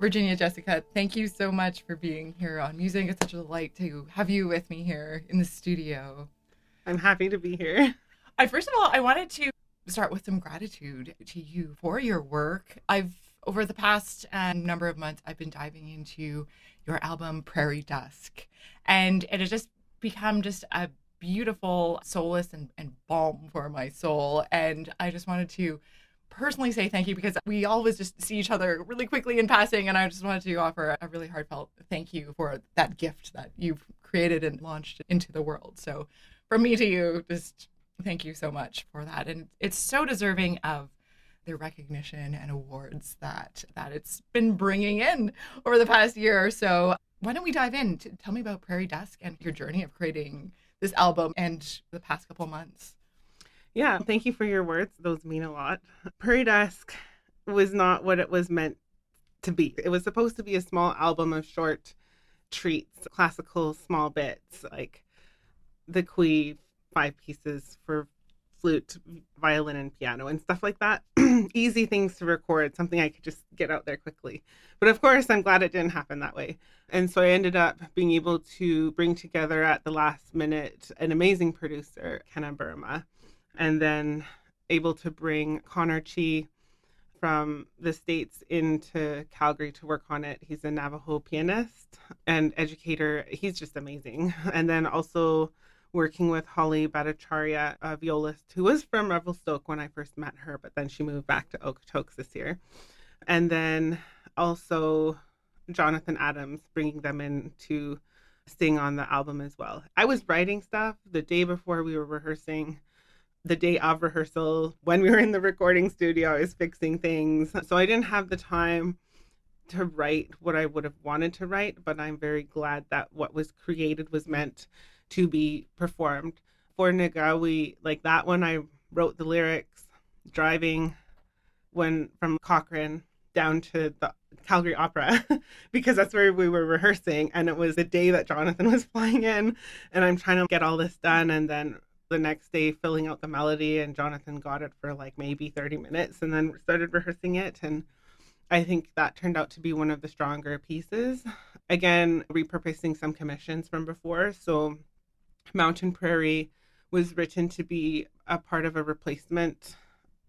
Virginia, Jessica, thank you so much for being here on Musing. It's such a delight to have you with me here in the studio. I'm happy to be here. First of all, I wanted to start with some gratitude to you for your work. Over the past number of months, I've been diving into your album, Prairie, Dusk. And it has just become just a beautiful solace and balm for my soul. And I just wanted to personally say thank you because we always just see each other really quickly in passing. And I just wanted to offer a really heartfelt thank you for that gift that you've created and launched into the world. So from me to you, just thank you so much for that. And it's so deserving of the recognition and awards that it's been bringing in over the past year or so. Why don't we dive in? Tell me about Prairie Dusk and your journey of creating this album and the past couple months. Yeah, thank you for your words. Those mean a lot. Prairie Dusk was not what it was meant to be. It was supposed to be a small album of short treats, classical small bits, like the Cree 5 pieces for flute, violin, and piano and stuff like that. Easy things to record, something I could just get out there quickly. But of course, I'm glad it didn't happen that way. And so I ended up being able to bring together at the last minute an amazing producer, Kenna Burma, and then able to bring Connor Chi from the States into Calgary to work on it. He's a Navajo pianist and educator. He's just amazing. And then also working with Holly Bhattacharya, a violist who was from Revelstoke when I first met her, but then she moved back to Okotoks this year. And then also Jonathan Adams, bringing them in to sing on the album as well. I was writing stuff the day before we were rehearsing. The day of rehearsal, when we were in the recording studio, I was fixing things. So I didn't have the time to write what I would have wanted to write, but I'm very glad that what was created was meant to be performed. For Negawi, like that one, I wrote the lyrics driving from Cochrane down to the Calgary Opera because that's where we were rehearsing. And it was the day that Jonathan was flying in, and I'm trying to get all this done. And then the next day filling out the melody, and Jonathan got it for like maybe 30 minutes and then started rehearsing it. And I think that turned out to be one of the stronger pieces. Again, repurposing some commissions from before. So Mountain Prairie was written to be a part of a replacement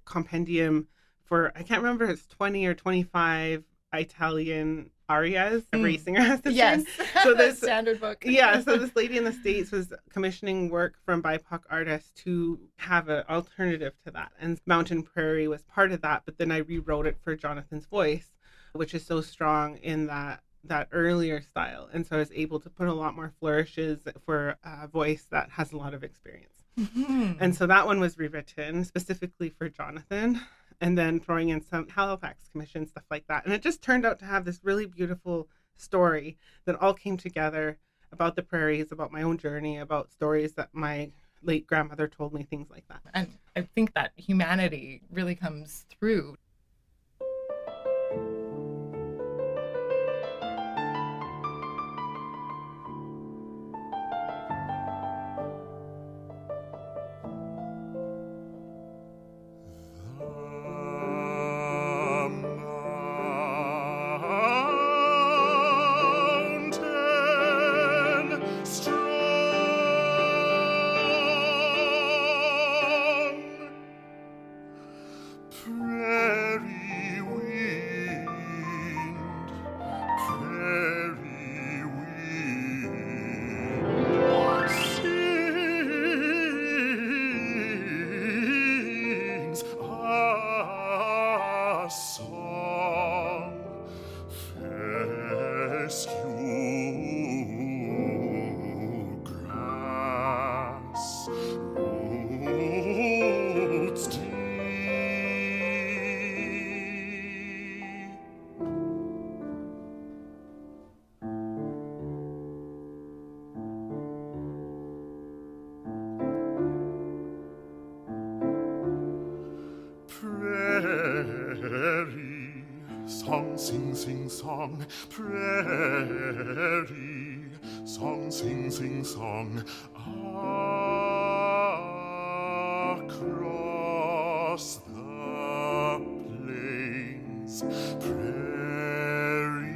compendium for, I can't remember, it's 20 or 25 Italian arias, a racing has to Yes. So this standard book. Yeah, so this lady in the States was commissioning work from BIPOC artists to have an alternative to that. And Mountain Prairie was part of that, but then I rewrote it for Jonathan's voice, which is so strong in that earlier style. And so I was able to put a lot more flourishes for a voice that has a lot of experience. Mm-hmm. And so that one was rewritten specifically for Jonathan, and then throwing in some Halifax commission, stuff like that. And it just turned out to have this really beautiful story that all came together about the prairies, about my own journey, about stories that my late grandmother told me, things like that. And I think that humanity really comes through. Prairie, song, sing, sing, song. Prairie, song, sing, sing, song. Across the plains, prairie.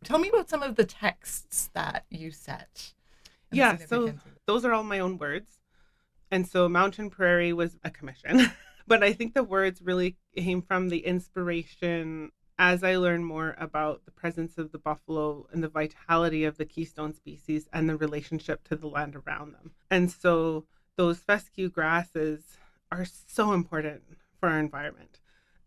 Tell me about some of the texts that you set. And the Yeah, so significance of it. those are all my own words. And so Mountain Prairie was a commission. But I think the words really came from the inspiration as I learned more about the presence of the buffalo and the vitality of the keystone species and the relationship to the land around them. And so those fescue grasses are so important for our environment.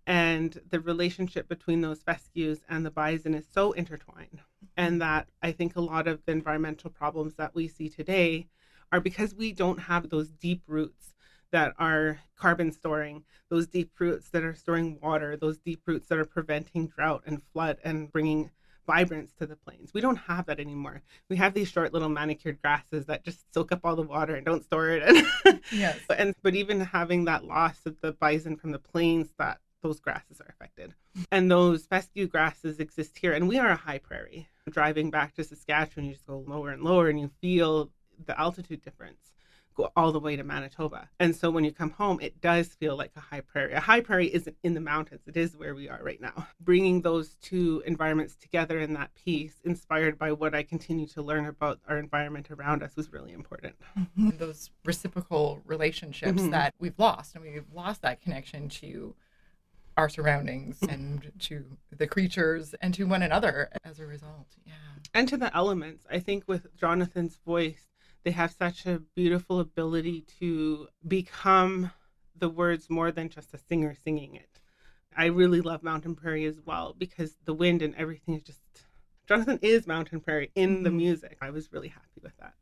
And the relationship between those fescues and the bison is so intertwined. And that I think a lot of the environmental problems that we see today are because we don't have those deep roots that are carbon storing, those deep roots that are storing water, those deep roots that are preventing drought and flood and bringing vibrance to the plains. We don't have that anymore. We have these short little manicured grasses that just soak up all the water and don't store it. Yes. But even having that loss of the bison from the plains, that those grasses are affected. And those fescue grasses exist here. And we are a high prairie. Driving back to Saskatchewan, you just go lower and lower and you feel the altitude difference go all the way to Manitoba. And so when you come home, it does feel like a high prairie. A high prairie isn't in the mountains. It is where we are right now. Bringing those two environments together in that piece, inspired by what I continue to learn about our environment around us, was really important. Mm-hmm. Those reciprocal relationships that we've lost, and we've lost that connection to our surroundings and to the creatures and to one another as a result. Yeah. And to the elements. I think with Jonathan's voice, they have such a beautiful ability to become the words more than just a singer singing it. I really love Mountain Prairie as well because the wind and everything is just... Jonathan is Mountain Prairie in the music. I was really happy with that.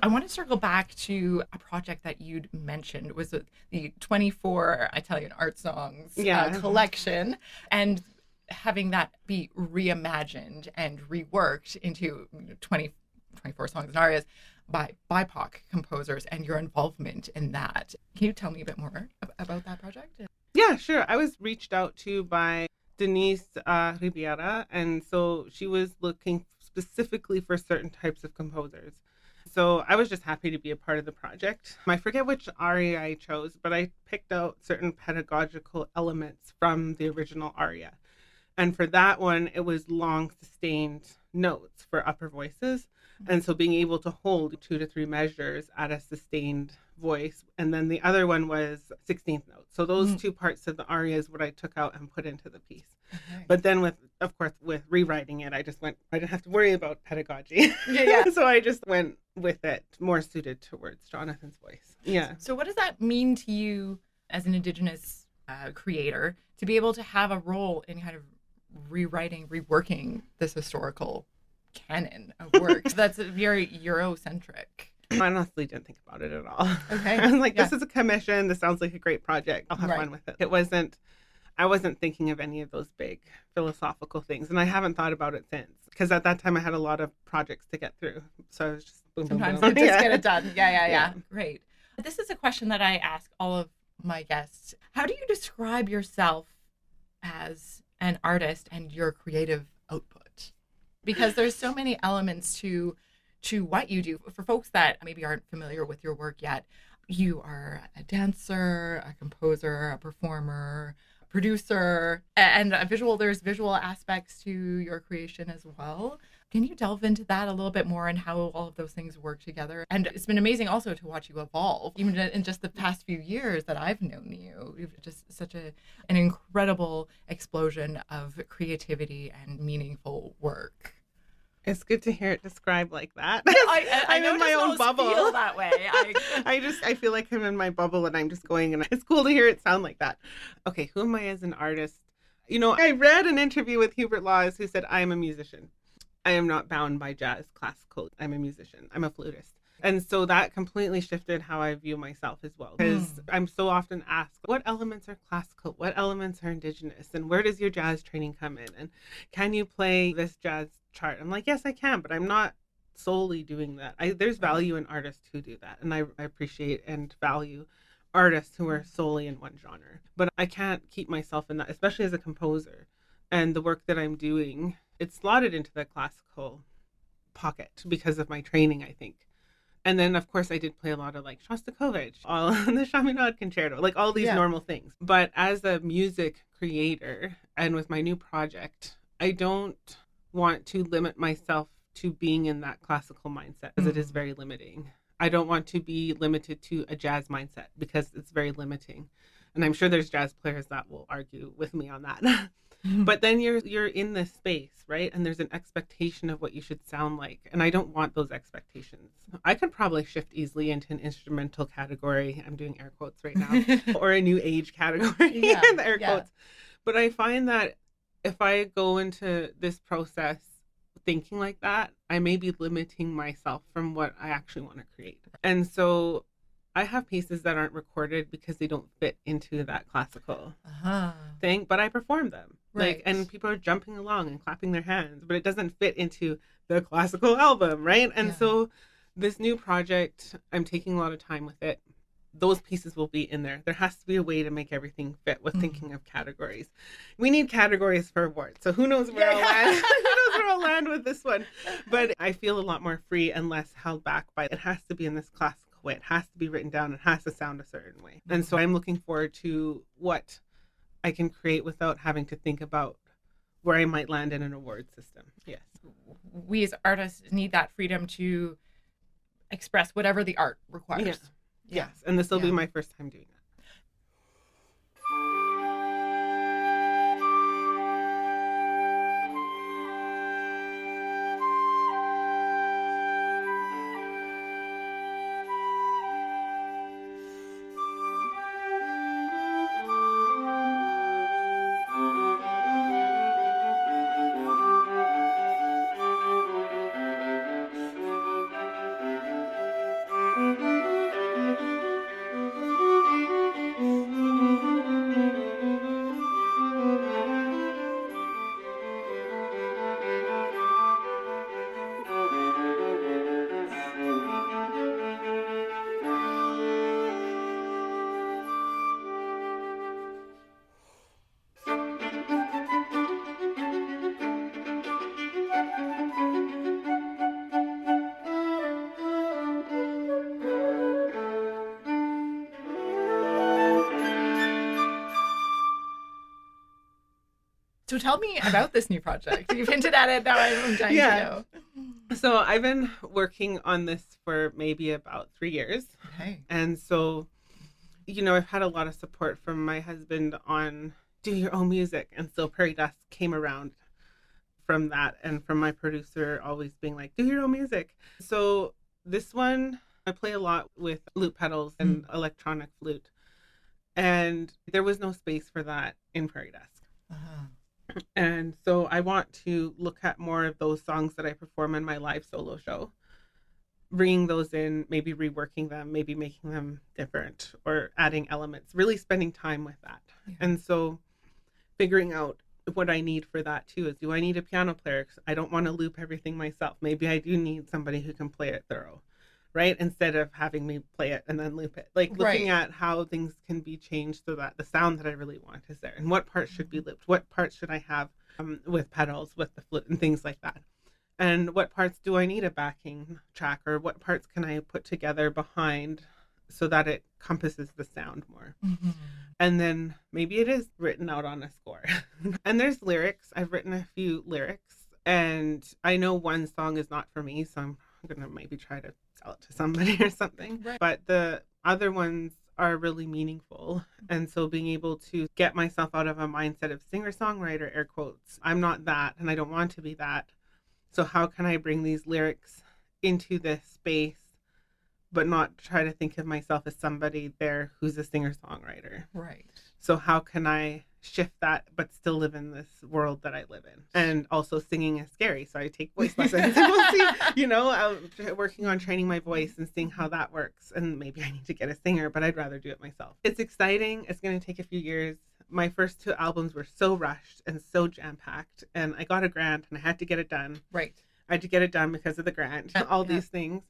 I want to circle back to a project that you'd mentioned was the 24 Italian art songs collection, and having that be reimagined and reworked into 24 songs and arias by BIPOC composers and your involvement in that. Can you tell me a bit more about that project? Yeah, sure. I was reached out to by Denise Riviera, and so she was looking specifically for certain types of composers. So I was just happy to be a part of the project. I forget which aria I chose, but I picked out certain pedagogical elements from the original aria. And for that one, it was long sustained notes for upper voices. And so being able to hold 2 to 3 measures at a sustained voice. And then the other one was 16th notes. So those two parts of the aria is what I took out and put into the piece. Okay. But then with rewriting it, I didn't have to worry about pedagogy. Yeah. So I just went with it more suited towards Jonathan's voice. Yeah. So what does that mean to you as an Indigenous creator to be able to have a role in kind of reworking this historical canon of works that's very Eurocentric. I honestly didn't think about it at all. Okay. I was like, this is a commission. This sounds like a great project. I'll have fun with it. I wasn't thinking of any of those big philosophical things. And I haven't thought about it since. Because at that time I had a lot of projects to get through. So I was just boom, Sometimes boom, boom. just get it done. Yeah. Great. This is a question that I ask all of my guests. How do you describe yourself as an artist and your creative output? Because there's so many elements to what you do. For folks that maybe aren't familiar with your work yet, you are a dancer, a composer, a performer, producer, and there's visual aspects to your creation as well. Can you delve into that a little bit more and how all of those things work together? And it's been amazing also to watch you evolve, even in just the past few years that I've known you. You've just such an incredible explosion of creativity and meaningful work. It's good to hear it described like that. I'm in my own bubble. Feel that way. I feel like I'm in my bubble and I'm just going, and it's cool to hear it sound like that. Okay, who am I as an artist? I read an interview with Hubert Laws who said, I am a musician. I am not bound by jazz, classical. I'm a musician. I'm a flutist. And so that completely shifted how I view myself as well. Because I'm so often asked, what elements are classical? What elements are indigenous? And where does your jazz training come in? And can you play this jazz chart? I'm like, yes, I can, but I'm not solely doing that. There's value in artists who do that. And I appreciate and value artists who are solely in one genre. But I can't keep myself in that, especially as a composer. And the work that I'm doing, it's slotted into the classical pocket because of my training, I think. And then, of course, I did play a lot of like Shostakovich, all the Chaminade Concerto, like all these normal things. But as a music creator and with my new project, I don't want to limit myself to being in that classical mindset because it is very limiting. I don't want to be limited to a jazz mindset because it's very limiting. And I'm sure there's jazz players that will argue with me on that. But then you're in this space, right? And there's an expectation of what you should sound like. And I don't want those expectations. I could probably shift easily into an instrumental category. I'm doing air quotes right now. Or a new age category in the air quotes. But I find that if I go into this process thinking like that, I may be limiting myself from what I actually want to create. And so I have pieces that aren't recorded because they don't fit into that classical thing, but I perform them. Right. And people are jumping along and clapping their hands, but it doesn't fit into the classical album, right? And so this new project, I'm taking a lot of time with it. Those pieces will be in there. There has to be a way to make everything fit with thinking of categories. We need categories for awards. So who knows where I'll land? Who knows where I'll land with this one? But I feel a lot more free and less held back by it. It has to be in this classical way. It has to be written down. It has to sound a certain way. And so I'm looking forward to what I can create without having to think about where I might land in an award system. Yes. We as artists need that freedom to express whatever the art requires. Yeah. Yes. And this will be my first time doing that. So tell me about this new project. You've hinted at it. Now I'm dying to know. So I've been working on this for maybe about 3 years. Okay. And so, I've had a lot of support from my husband on do your own music. And so Prairie Dusk came around from that and from my producer always being like, do your own music. So this one, I play a lot with loop pedals and electronic flute. And there was no space for that in Prairie Dusk. And so I want to look at more of those songs that I perform in my live solo show, bringing those in, maybe reworking them, maybe making them different or adding elements, really spending time with that. Yeah. And so figuring out what I need for that too is, do I need a piano player? 'Cause I don't want to loop everything myself. Maybe I do need somebody who can play it thorough, right? Instead of having me play it and then loop it. Like looking at how things can be changed so that the sound that I really want is there, and what parts should be looped, what parts should I have with pedals, with the flute and things like that. And what parts do I need a backing track, or what parts can I put together behind so that it encompasses the sound more. Mm-hmm. And then maybe it is written out on a score. And there's lyrics. I've written a few lyrics, and I know one song is not for me, so I'm going to maybe try to sell it to somebody or something. Right. But the other ones are really meaningful. And so being able to get myself out of a mindset of singer-songwriter, air quotes, I'm not that, and I don't want to be that. So how can I bring these lyrics into this space, but not try to think of myself as somebody there who's a singer-songwriter? Right. So how can I shift that, but still live in this world that I live in? And also singing is scary, so I take voice lessons. We'll see, I'm working on training my voice and seeing how that works. And maybe I need to get a singer, but I'd rather do it myself. It's exciting. It's going to take a few years. My first 2 albums were so rushed and so jam-packed, and I got a grant and I had to get it done. Right. I had to get it done because of the grant, all these things.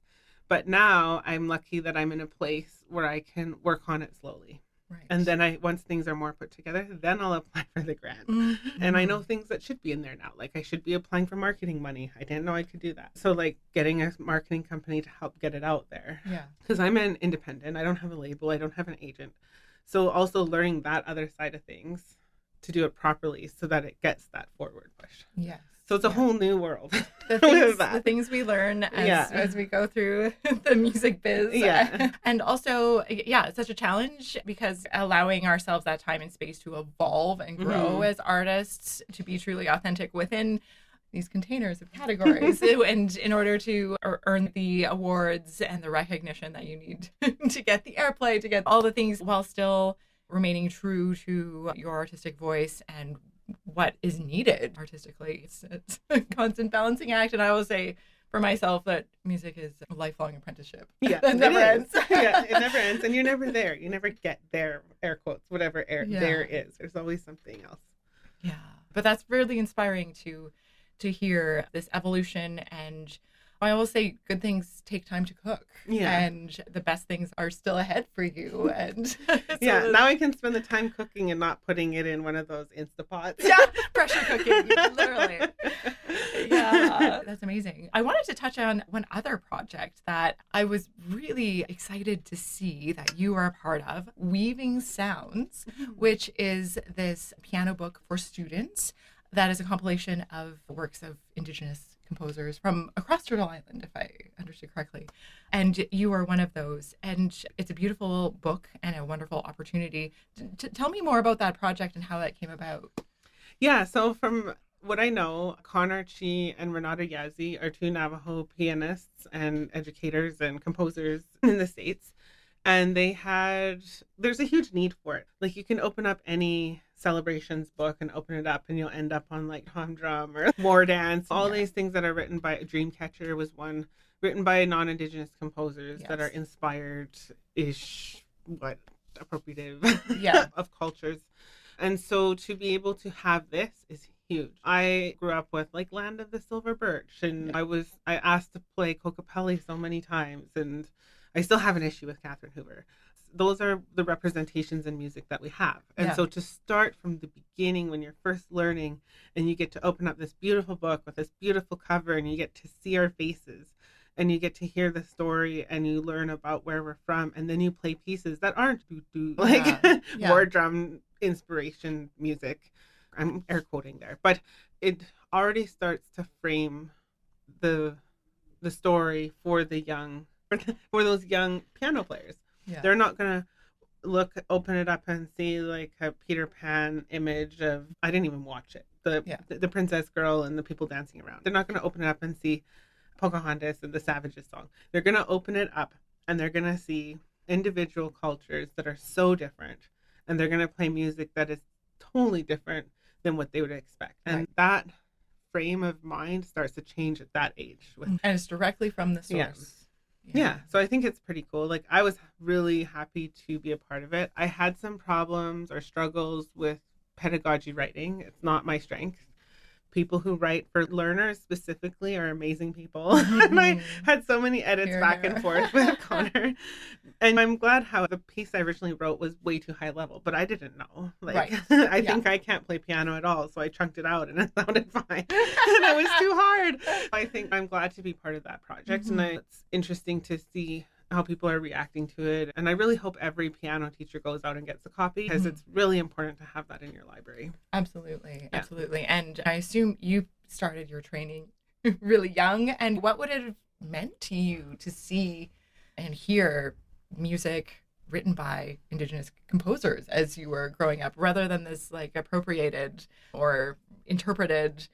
But now I'm lucky that I'm in a place where I can work on it slowly. Right. And then once things are more put together, then I'll apply for the grant. Mm-hmm. And I know things that should be in there now. Like I should be applying for marketing money. I didn't know I could do that. So like getting a marketing company to help get it out there. Yeah. Because I'm an independent. I don't have a label. I don't have an agent. So also learning that other side of things to do it properly so that it gets that forward push. Yes. So it's a whole new world. The things we learn as we go through the music biz. Yeah. And also, it's such a challenge because allowing ourselves that time and space to evolve and grow as artists, to be truly authentic within these containers of categories and in order to earn the awards and the recognition that you need to get the airplay, to get all the things while still remaining true to your artistic voice and what is needed artistically. It's a constant balancing act. And I will say for myself that music is a lifelong apprenticeship. Yeah, it never ends. Yeah, it never ends. And you're never there. You never get there, air quotes, whatever there is. There's always something else. Yeah. But that's really inspiring to hear this evolution. And I always say good things take time to cook. Yeah. And the best things are still ahead for you. And now I can spend the time cooking and not putting it in one of those Instapots. Yeah, pressure cooking, literally. Yeah, that's amazing. I wanted to touch on one other project that I was really excited to see that you are a part of, Weaving Sounds, which is this piano book for students that is a compilation of works of Indigenous composers from across Turtle Island, if I understood correctly. And you are one of those. And it's a beautiful book and a wonderful opportunity. Tell me more about that project and how that came about. Yeah, so from what I know, Connor Chi and Renata Yazzie are 2 Navajo pianists and educators and composers in the States. And there's a huge need for it. Like you can open up any celebrations book and open it up and you'll end up on like humdrum or war dance. All these things that are written by Dreamcatcher was one written by non-Indigenous composers that are inspired-ish, appropriative of cultures. And so to be able to have this is huge. I grew up with like Land of the Silver Birch, and I asked to play Kokopelli so many times, and I still have an issue with Catherine Hoover. Those are the representations in music that we have. And so to start from the beginning when you're first learning and you get to open up this beautiful book with this beautiful cover and you get to see our faces and you get to hear the story and you learn about where we're from, and then you play pieces that aren't war drum inspiration music. I'm air quoting there, but it already starts to frame the story for the young, for those young piano players. Yeah. They're not going to open it up and see like a Peter Pan image of, I didn't even watch it, the princess girl and the people dancing around. They're not going to open it up and see Pocahontas and the Savages song. They're going to open it up and they're going to see individual cultures that are so different, and they're going to play music that is totally different than what they would expect. And that frame of mind starts to change at that age. And it's directly from the source. Yeah. So I think it's pretty cool. Like, I was really happy to be a part of it. I had some problems or struggles with pedagogy writing. It's not my strength. People who write for learners specifically are amazing people. And I had so many edits back and forth with Connor. And I'm glad how the piece I originally wrote was way too high level, but I didn't know. Like, I think I can't play piano at all, so I chunked it out and it sounded fine. And it was too hard. I think I'm glad to be part of that project. And it's interesting to see how people are reacting to it. And I really hope every piano teacher goes out and gets a copy, because it's really important to have that in your library. Absolutely. Absolutely. And I assume you started your training really young. And what would it have meant to you to see and hear music written by Indigenous composers as you were growing up, rather than this like appropriated or interpreted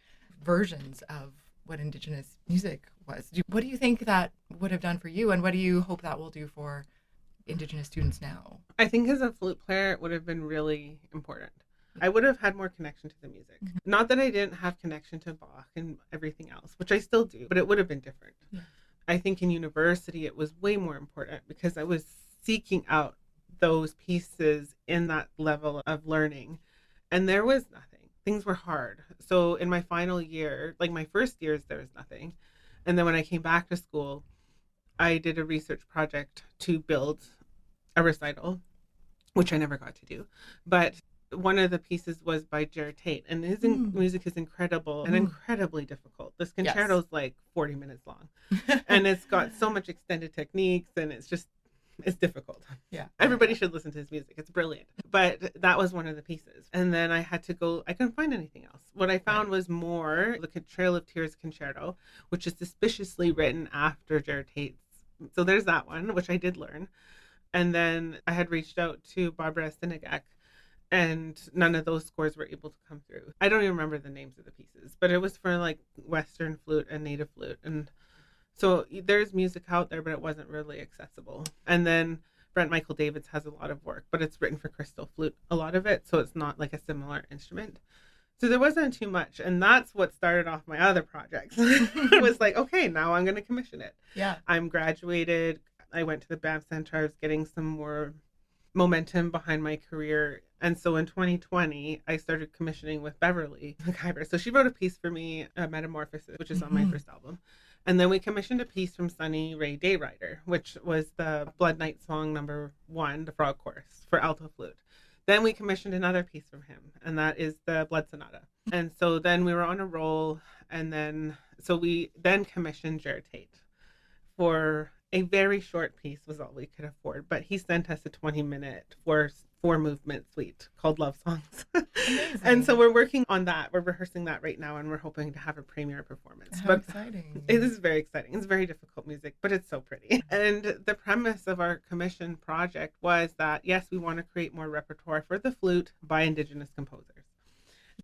versions of what Indigenous music was? What do you think that would have done for you, and what do you hope that will do for Indigenous students now? I think as a flute player, it would have been really important. I would have had more connection to the music. Not that I didn't have connection to Bach and everything else, which I still do, but it would have been different. I think in university, it was way more important because I was seeking out those pieces in that level of learning, and there was nothing. Things were hard. So in my final year, like my first years, there was nothing. And then when I came back to school, I did a research project to build a recital, which I never got to do. But one of the pieces was by Jared Tate, and his music is incredible and incredibly difficult. This concerto is like 40 minutes long, and it's got so much extended techniques, and it's difficult. Everybody should listen to his music. It's brilliant. But that was one of the pieces. And then I had to go, I couldn't find anything else. What I found was more the Trail of Tears concerto, which is suspiciously written after Jared Tate's. So there's that one, which I did learn. And then I had reached out to Barbara Sinigak, and none of those scores were able to come through. I don't even remember the names of the pieces, but it was for like Western flute and native flute. And so there's music out there, but it wasn't really accessible. And then Brent Michael Davids has a lot of work, but it's written for crystal flute, a lot of it. So it's not like a similar instrument. So there wasn't too much. And that's what started off my other projects. It was like, okay, now I'm going to commission it. I'm graduated. I went to the Banff Center. I was getting some more momentum behind my career. And so in 2020, I started commissioning with Beverly McIver. So she wrote a piece for me, Metamorphosis, which is on my first album. And then we commissioned a piece from Sunny Ray Dayrider, which was the Blood Night Song #1, the Frog Chorus, for alto flute. Then we commissioned another piece from him, and that is the Blood Sonata. And so then we were on a roll, and then we commissioned Jared Tate for a very short piece, was all we could afford. But he sent us a 20-minute four movement suite called Love Songs. And so we're working on that. We're rehearsing that right now, and we're hoping to have a premiere performance. How exciting. It is very exciting. It's very difficult music, but it's so pretty. And the premise of our commission project was that, yes, we want to create more repertoire for the flute by Indigenous composers.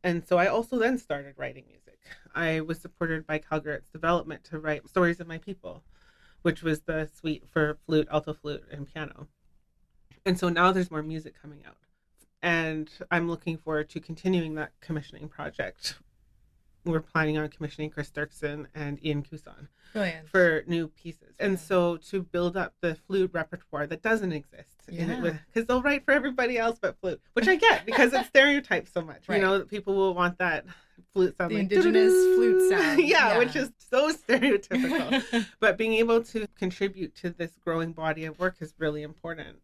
And so I also then started writing music. I was supported by Calgary Arts Development to write Stories of My People, which was the suite for flute, alto flute, and piano. And so now there's more music coming out. And I'm looking forward to continuing that commissioning project. We're planning on commissioning Chris Dirksen and Ian Kusan for new pieces. And so to build up the flute repertoire that doesn't exist in it, because they'll write for everybody else but flute, which I get because it's stereotyped so much. You know, people will want that flute sound, the like Indigenous flute sound. Which is so stereotypical. But being able to contribute to this growing body of work is really important.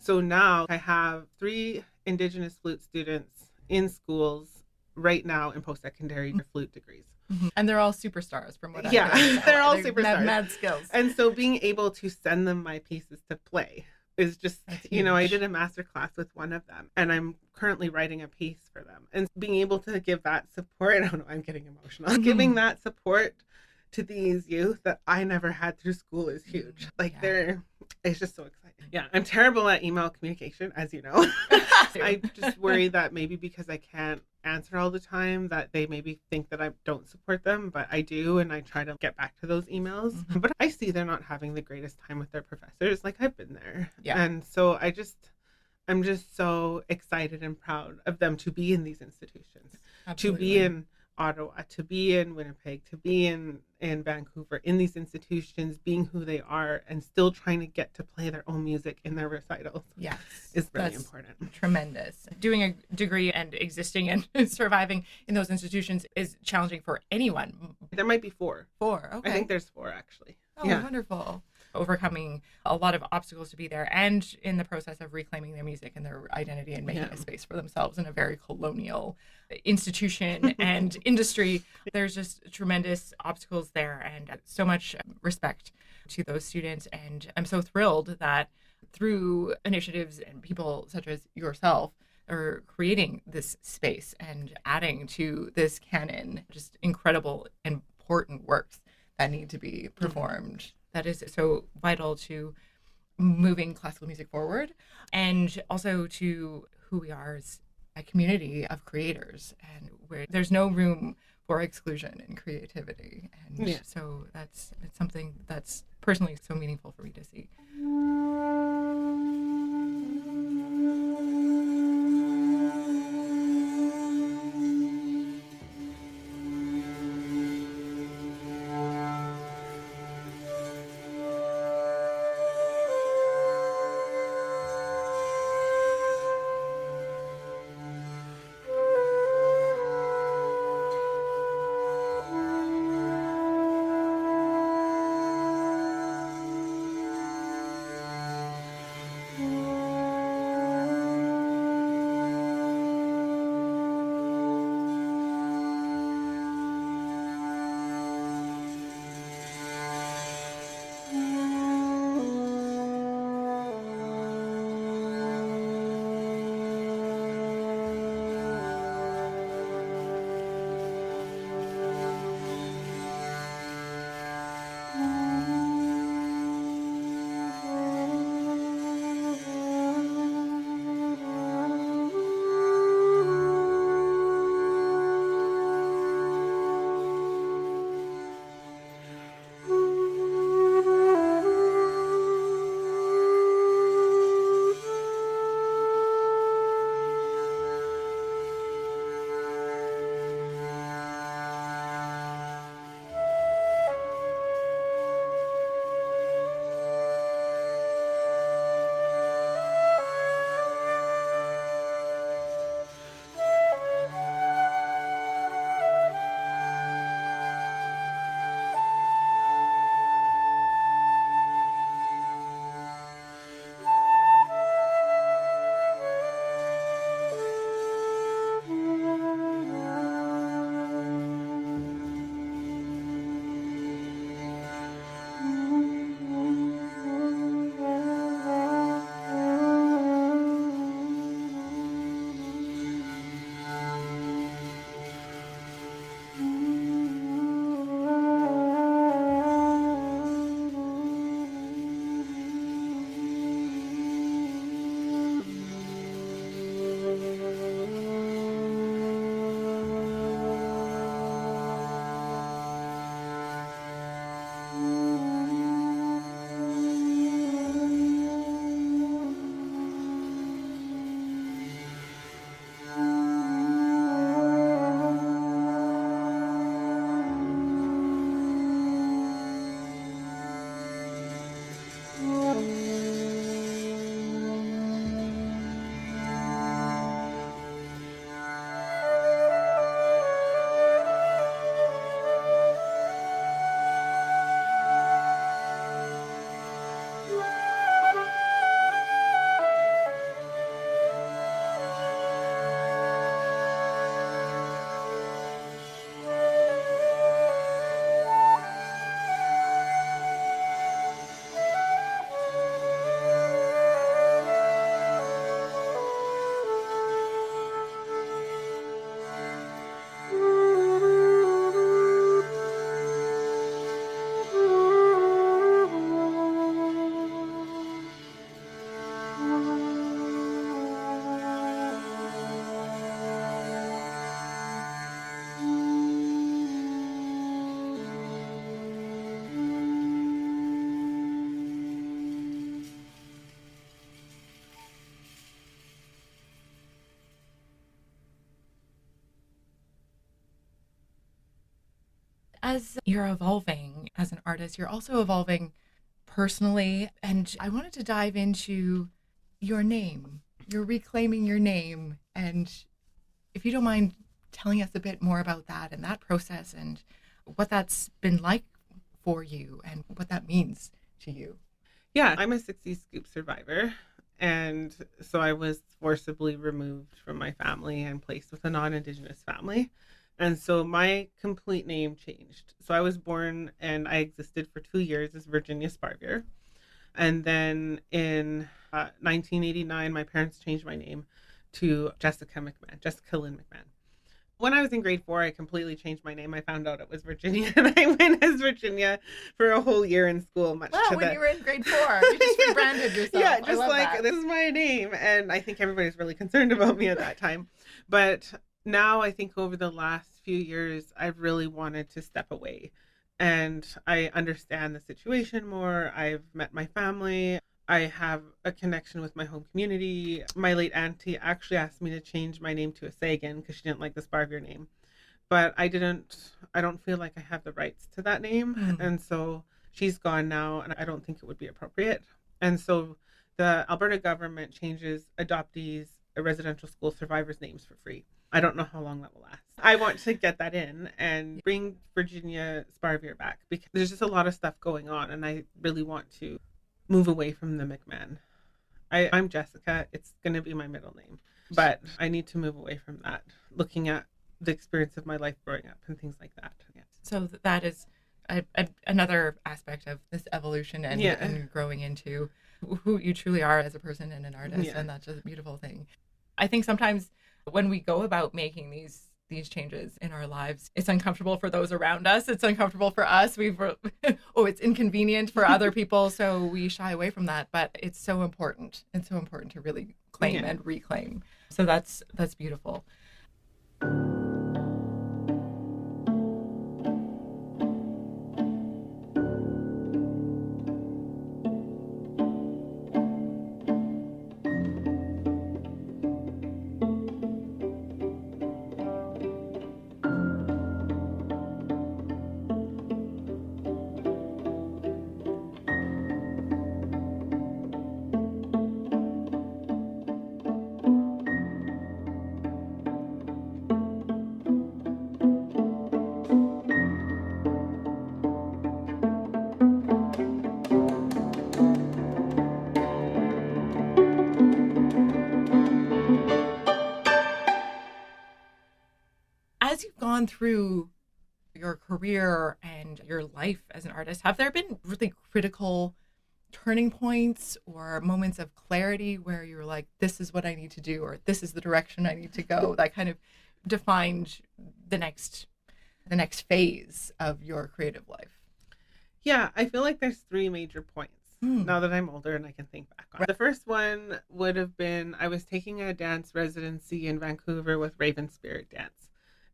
So now I have 3 Indigenous flute students in schools right now in post-secondary flute degrees. And they're all superstars from what I Yeah, heard. they're all Mad, superstars. mad skills. And so being able to send them my pieces to play is just, That's you know, I huge. did a master class with one of them and I'm currently writing a piece for them. And being able to give that support, I don't know, I'm getting emotional. Giving that support to these youth that I never had through school is huge. Like it's just so exciting. Yeah, I'm terrible at email communication, as you know. I just worry that maybe because I can't answer all the time that they maybe think that I don't support them, but I do, and I try to get back to those emails. But I see they're not having the greatest time with their professors. Like I've been there. Yeah. And so I'm just so excited and proud of them to be in these institutions. Absolutely. To be in Ottawa, to be in Winnipeg, to be in Vancouver, in these institutions, being who they are and still trying to get to play their own music in their recitals. Yes. Is really That's important. Tremendous. Doing a degree and existing and surviving in those institutions is challenging for anyone. There might be 4. 4. Okay. I think there's 4 actually. Oh, wonderful. Overcoming a lot of obstacles to be there and in the process of reclaiming their music and their identity and making a space for themselves in a very colonial institution and industry. There's just tremendous obstacles there and so much respect to those students. And I'm so thrilled that through initiatives and people such as yourself are creating this space and adding to this canon, just incredible, important works that need to be performed. That is so vital to moving classical music forward and also to who we are as a community of creators and where there's no room for exclusion and creativity. And so it's something that's personally so meaningful for me to see. As you're evolving as an artist, you're also evolving personally. And I wanted to dive into your name. You're reclaiming your name. And if you don't mind telling us a bit more about that and that process and what that's been like for you and what that means to you. Yeah, I'm a 60s scoop survivor. And so I was forcibly removed from my family and placed with a non-Indigenous family. And so my complete name changed. So I was born and I existed for 2 years as Virginia Sparvier. And then in 1989, my parents changed my name to Jessica McMann, Jessica Lynn McMann. When I was in grade 4, I completely changed my name. I found out it was Virginia, and I went as Virginia for a whole year in school. You were in grade 4, you just rebranded yourself. Yeah, just like, this is my name. And I think everybody's really concerned about me at that time. But now I think over the last few years, I've really wanted to step away. And I understand the situation more. I've met my family. I have a connection with my home community. My late auntie actually asked me to change my name to a Sagan because she didn't like the Sparvier name. But I don't feel like I have the rights to that name. And so she's gone now, and I don't think it would be appropriate. And so the Alberta government changes adoptees, residential school survivors' names for free. I don't know how long that will last. I want to get that in and bring Virginia Sparvier back because there's just a lot of stuff going on, and I really want to move away from the McMahon. I'm Jessica. It's going to be my middle name. But I need to move away from that, looking at the experience of my life growing up and things like that. Yeah. So that is another aspect of this evolution and growing into who you truly are as a person and an artist. And that's just a beautiful thing. I think sometimes when we go about making these changes in our lives, it's uncomfortable for those around us. It's uncomfortable for us. It's inconvenient for other people. So we shy away from that. But it's so important. It's so important to really claim and reclaim. So that's beautiful. As you've gone through your career and your life as an artist, have there been really critical turning points or moments of clarity where you were like, this is what I need to do, or this is the direction I need to go, that kind of defined the next phase of your creative life? Yeah, I feel like there's 3 major points now that I'm older and I can think back on. The first one would have been I was taking a dance residency in Vancouver with Raven Spirit Dance.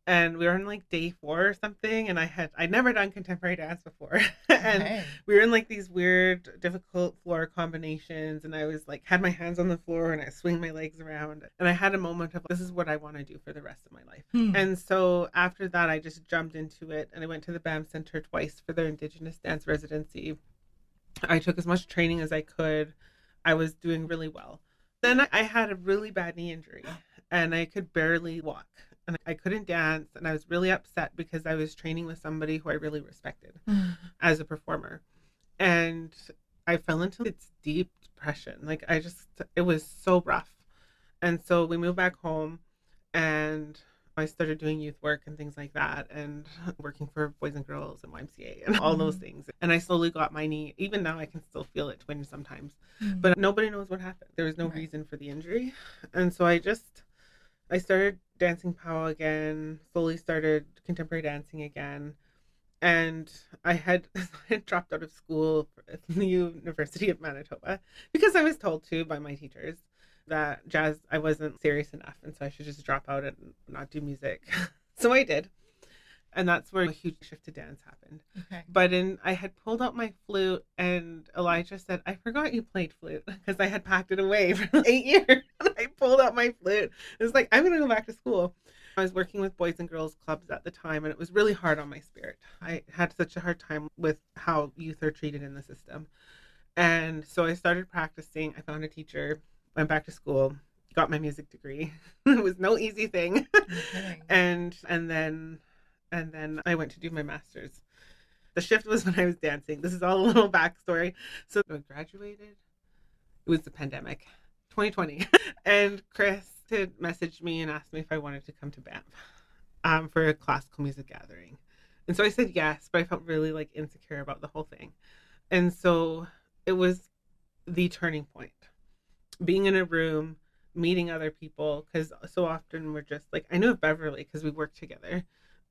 And we were on like day 4 or something, and I'd never done contemporary dance before. And we were in like these weird, difficult floor combinations, and I was like, had my hands on the floor and I swing my legs around. And I had a moment of, this is what I want to do for the rest of my life. And so after that, I just jumped into it, and I went to the BAM Center twice for their Indigenous dance residency. I took as much training as I could. I was doing really well. Then I had a really bad knee injury, and I could barely walk. And I couldn't dance, and I was really upset because I was training with somebody who I really respected as a performer. And I fell into this deep depression. Like it was so rough. And so we moved back home, and I started doing youth work and things like that, and working for Boys and Girls and YMCA and all those things. And I slowly got my knee. Even now I can still feel it twinge sometimes, but nobody knows what happened. There was no reason for the injury. And so I started dancing POW again, slowly started contemporary dancing again. And I had dropped out of school at the University of Manitoba because I was told to by my teachers that jazz, I wasn't serious enough. And so I should just drop out and not do music. So I did. And that's where a huge shift to dance happened. Okay. But I had pulled out my flute, and Elijah said, I forgot you played flute, because I had packed it away for 8 years. And I pulled out my flute. It was like, I'm going to go back to school. I was working with boys and girls clubs at the time, and it was really hard on my spirit. I had such a hard time with how youth are treated in the system. And so I started practicing. I found a teacher, went back to school, got my music degree. It was no easy thing. Okay. and then I went to do my master's. The shift was when I was dancing. This is all a little backstory. So I graduated. It was the pandemic, 2020. And Chris had messaged me and asked me if I wanted to come to Banff for a classical music gathering. And so I said yes, but I felt really like insecure about the whole thing. And so it was the turning point. Being in a room, meeting other people, because so often we're just like, I knew of Beverly because we worked together.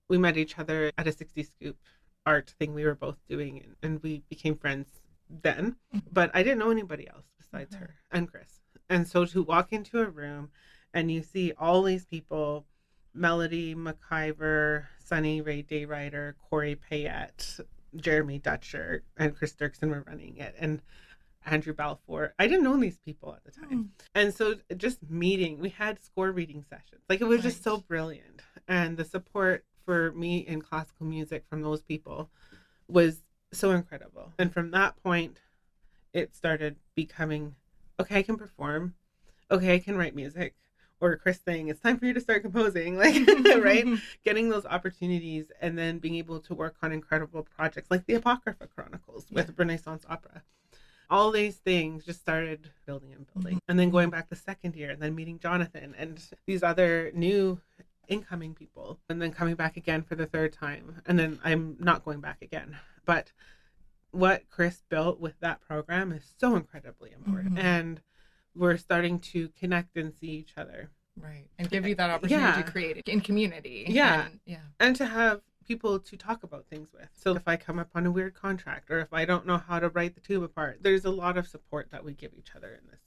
We met each other at a 60 Scoop art thing we were both doing, and we became friends then. But I didn't know anybody else besides her and Chris. And so to walk into a room and you see all these people, Melody McIver, Sunny Ray Dayrider, Corey Payette, Jeremy Dutcher, and Chris Dirksen were running it, and Andrew Balfour. I didn't know these people at the time. And so just meeting, we had score reading sessions. Like, it was just so brilliant. And the support for me in classical music from those people was so incredible. And from that point, it started becoming, okay, I can perform. Okay, I can write music. Or Chris saying, it's time for you to start composing, like, right? Getting those opportunities and then being able to work on incredible projects like the Apocrypha Chronicles with Renaissance Opera. All these things just started building and building. And then going back the second year and then meeting Jonathan and these other new incoming people, and then coming back again for the third time. And then I'm not going back again. But what Chris built with that program is so incredibly important. And we're starting to connect and see each other. Right. And give you that opportunity to create in community. Yeah. And, and to have people to talk about things with. So if I come up on a weird contract, or if I don't know how to write the tuba part, there's a lot of support that we give each other in this.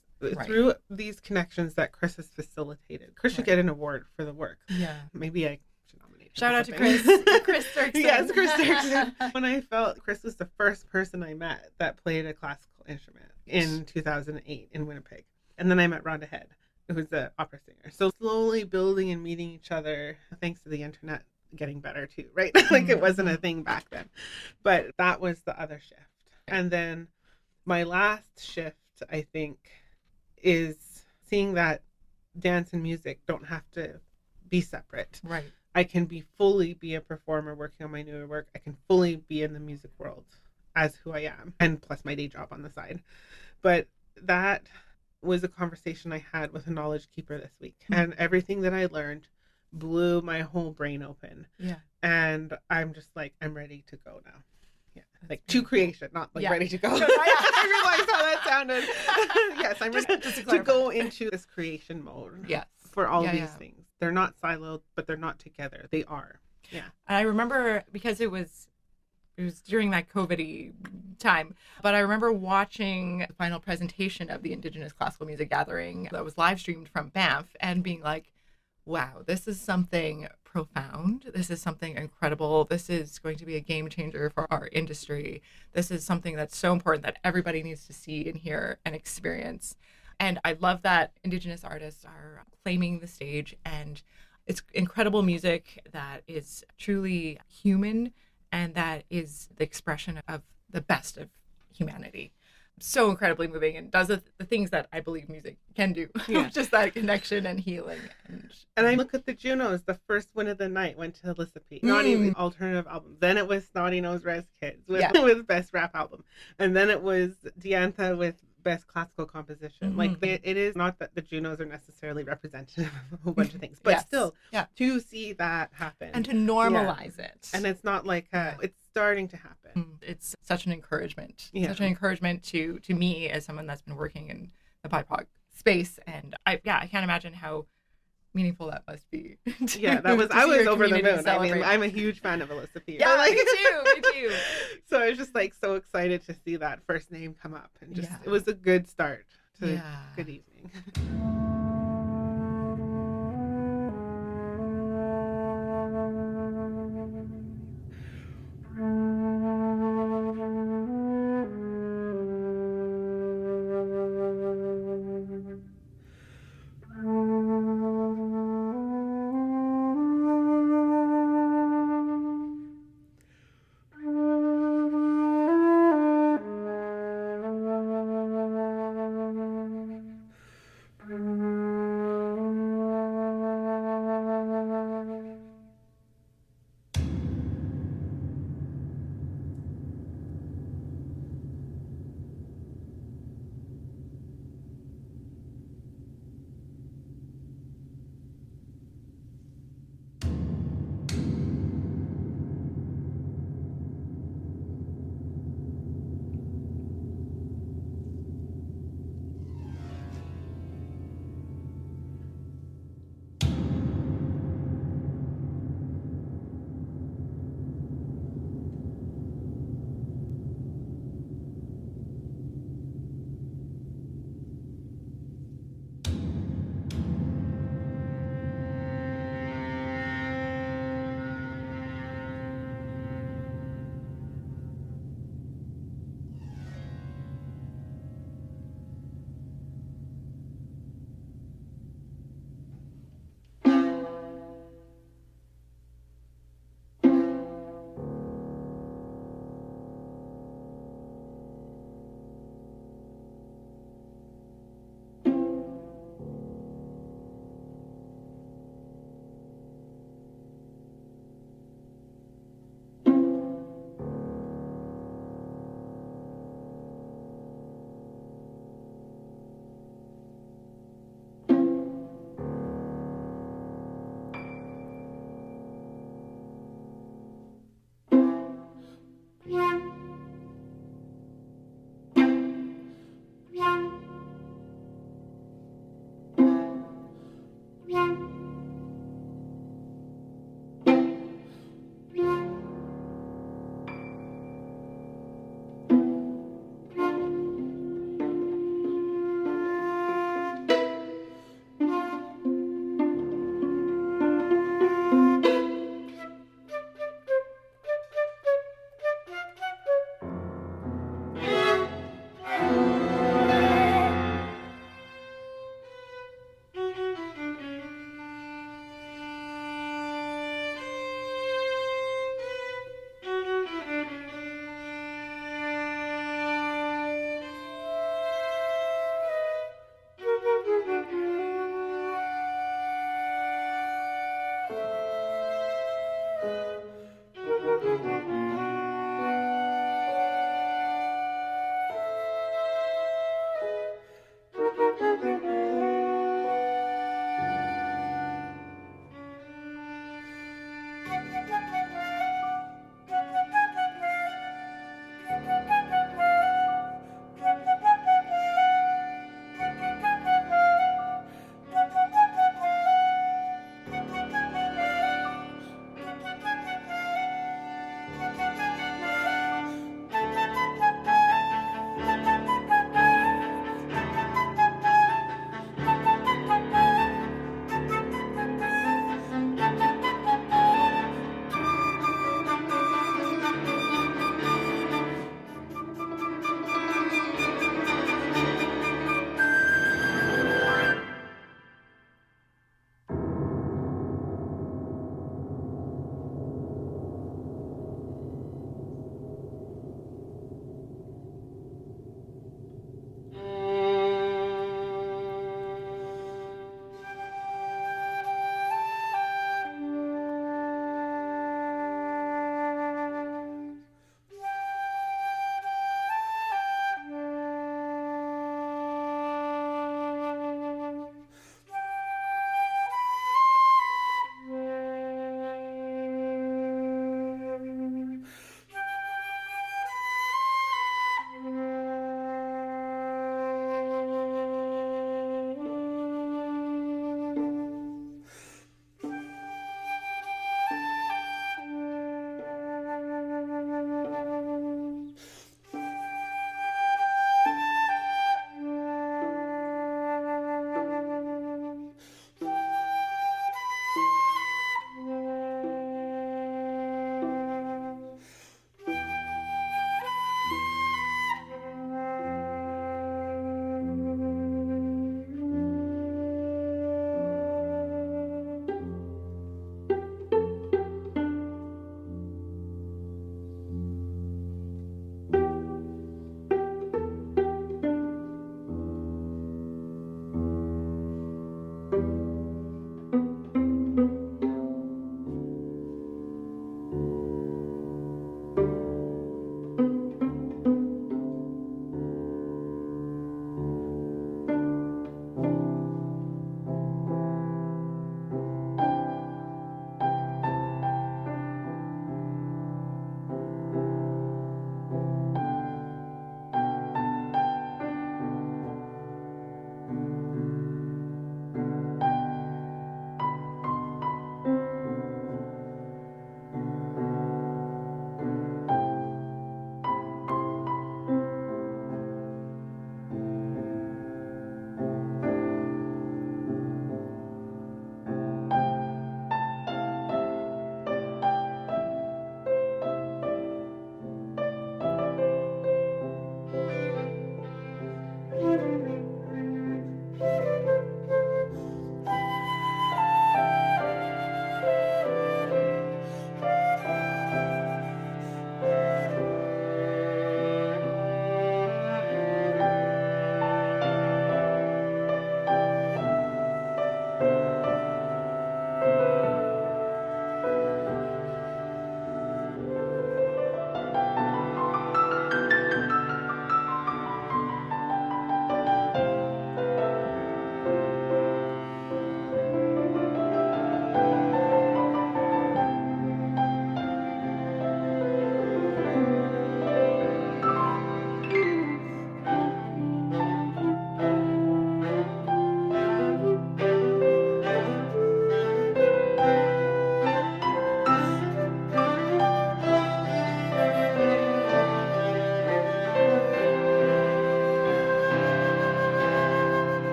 Through these connections that Chris has facilitated. Chris should get an award for the work. Yeah. Maybe I should nominate him. Shout out to Chris. Chris Dirksen. Yes, Chris Dirksen. When I felt Chris was the first person I met that played a classical instrument in 2008 in Winnipeg. And then I met Rhonda Head, who was the opera singer. So slowly building and meeting each other, thanks to the internet getting better too, right? Like, it wasn't a thing back then. But that was the other shift. And then my last shift, I think, is seeing that dance and music don't have to be separate. Right. I can fully be a performer working on my newer work. I can fully be in the music world as who I am, and plus my day job on the side. But that was a conversation I had with a knowledge keeper this week. And everything that I learned blew my whole brain open. Yeah. And I'm just like, I'm ready to go now. Yeah. Like, to creation, not like ready to go. I realized how that sounded. Yes, I'm ready to go into this creation mode. Yes. For all these things. They're not siloed, but they're not together. They are. Yeah. And I remember, because it was during that COVID-y time, but I remember watching the final presentation of the Indigenous Classical Music Gathering that was live streamed from Banff and being like, wow, this is something profound. This is something incredible. This is going to be a game changer for our industry. This is something that's so important that everybody needs to see and hear and experience. And I love that Indigenous artists are claiming the stage, and it's incredible music that is truly human and that is the expression of the best of humanity. So incredibly moving, and does the things that I believe music can do. Just that connection and healing. And I look at the Junos. The first win of the night went to Alyssa P. Naughty alternative album. Then it was Snotty Nose Res Kids with best rap album. And then it was Diantha with best classical composition. Like, it is not that the Junos are necessarily representative of a whole bunch of things, but still to see that happen and to normalize it. And it's not like it's starting to happen. It's such an encouragement. Such an encouragement to me as someone that's been working in the BIPOC space. And I can't imagine how meaningful that must be. I was over the moon. I mean, I'm a huge fan of Alyssa P. Yeah, me too. So I was just like so excited to see that first name come up, and just it was a good start to a good evening.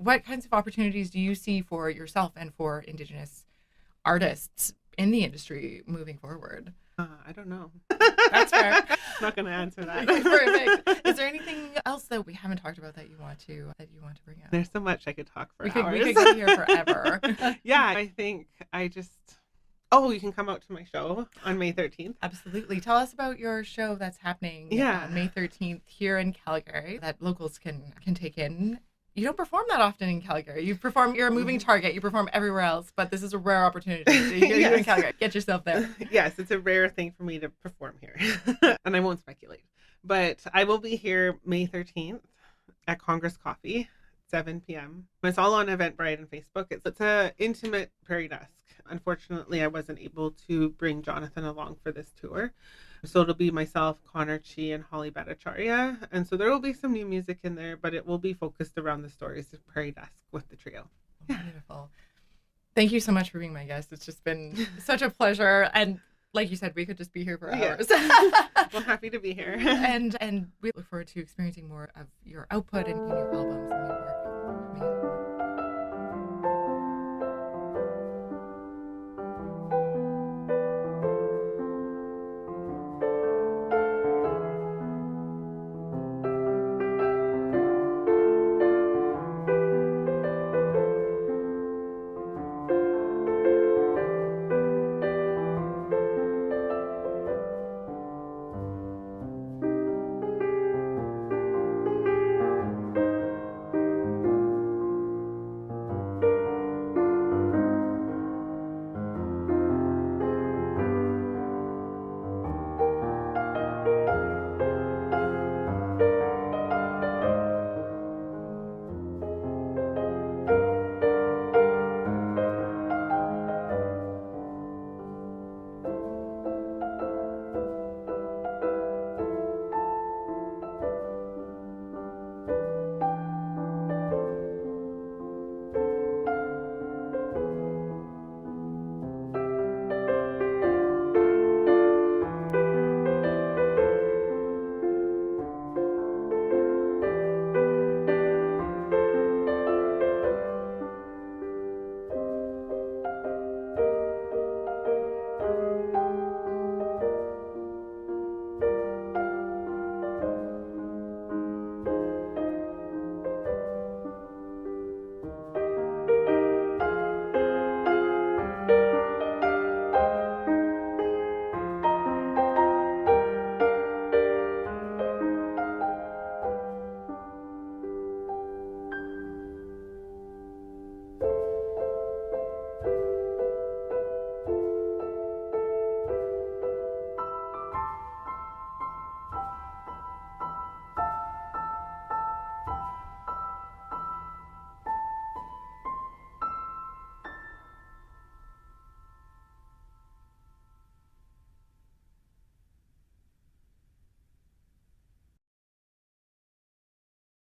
What kinds of opportunities do you see for yourself and for Indigenous artists in the industry moving forward? I don't know. That's fair. I'm not going to answer that. Perfect. Is there anything else that we haven't talked about that you want to bring up? There's so much I could talk for hours. We could go here forever. Yeah, I think you can come out to my show on May 13th. Absolutely. Tell us about your show that's happening on May 13th here in Calgary that locals can take in. You don't perform that often in Calgary. You're a moving target. You perform everywhere else, but this is a rare opportunity. So you're in Calgary. Get yourself there. Yes, it's a rare thing for me to perform here. And I won't speculate. But I will be here May 13th at Congress Coffee, 7 p.m. It's all on Eventbrite and Facebook. It's an intimate Prairie Dusk. Unfortunately, I wasn't able to bring Jonathan along for this tour. So it'll be myself, Connor Chi, and Holly Bhattacharya. And so there will be some new music in there, but it will be focused around the stories of Prairie Dusk with the trio. Beautiful. Thank you so much for being my guest. It's just been such a pleasure. And like you said, we could just be here for hours. Well, happy to be here. And we look forward to experiencing more of your output and your albums and your work.